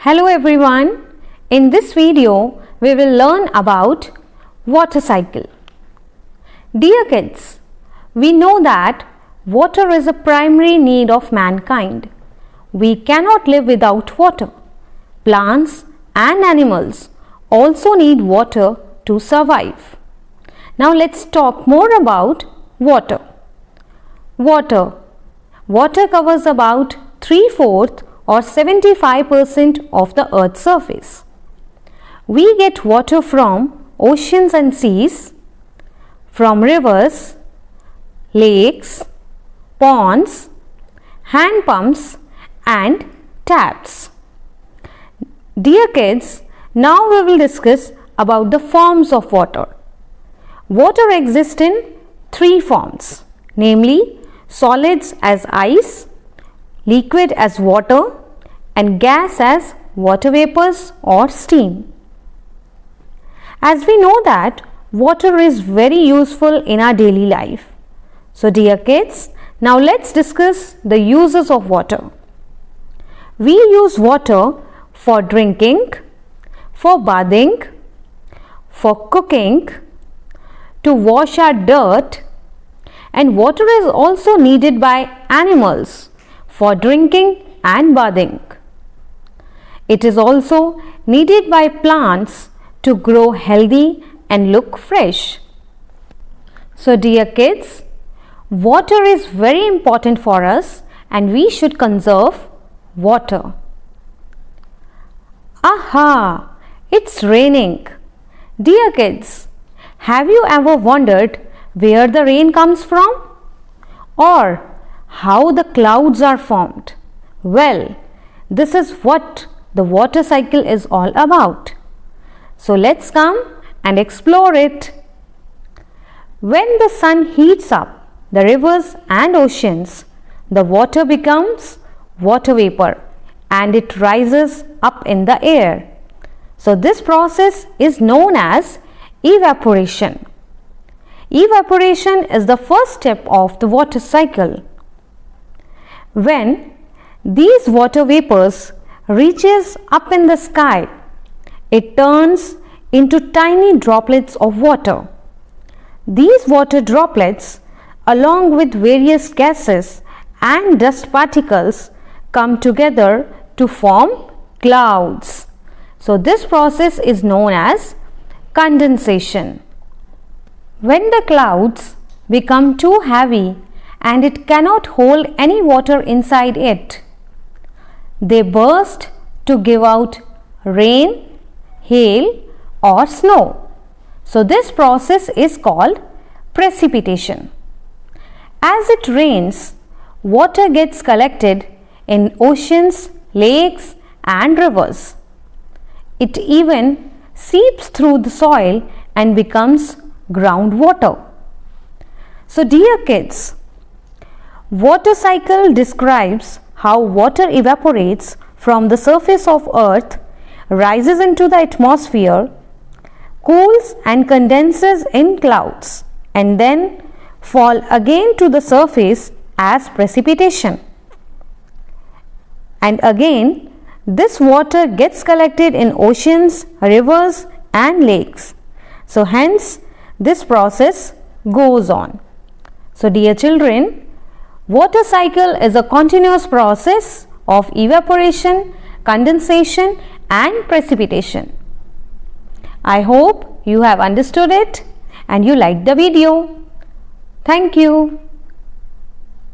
Hello everyone. In this video we will learn about water cycle. Dear kids, we know that water is a primary need of mankind. We cannot live without water. Plants and animals also need water to survive. Now let's talk more about water. Water covers about 3/4 or 75% of the earth's surface. We get water from oceans and seas, from rivers, lakes, ponds, hand pumps and taps. Dear kids, now we will discuss about the forms of water. Water exists in three forms, namely solids as ice, liquid as water and gas as water vapors or steam. As we know that water is very useful in our daily life. So dear kids, now let's discuss the uses of water. We use water for drinking, for bathing, for cooking, to wash our dirt, and water is also needed by animals for drinking and bathing. It is also needed by plants to grow healthy and look fresh. So dear kids, water is very important for us and we should conserve water. Aha! It's raining. Dear kids, have you ever wondered where the rain comes from? Or how the clouds are formed? Well, this is what the water cycle is all about. So let's come and explore it. When the sun heats up the rivers and oceans, the water becomes water vapor and it rises up in the air. So this process is known as evaporation. Evaporation is the first step of the water cycle. When these water vapors reaches up in the sky, it turns into tiny droplets of water. These water droplets, along with various gases and dust particles, come together to form clouds. So this process is known as condensation. When the clouds become too heavy and it cannot hold any water inside it, they burst to give out rain, hail or snow. So this process is called precipitation. As it rains, water gets collected in oceans, lakes and rivers. It even seeps through the soil and becomes groundwater. So dear kids, water cycle describes how water evaporates from the surface of earth, rises into the atmosphere, cools and condenses in clouds and then fall again to the surface as precipitation. And again this water gets collected in oceans, rivers and lakes. So hence this process goes on. So dear children, water cycle is a continuous process of evaporation, condensation and precipitation. I hope you have understood it and you liked the video. Thank you.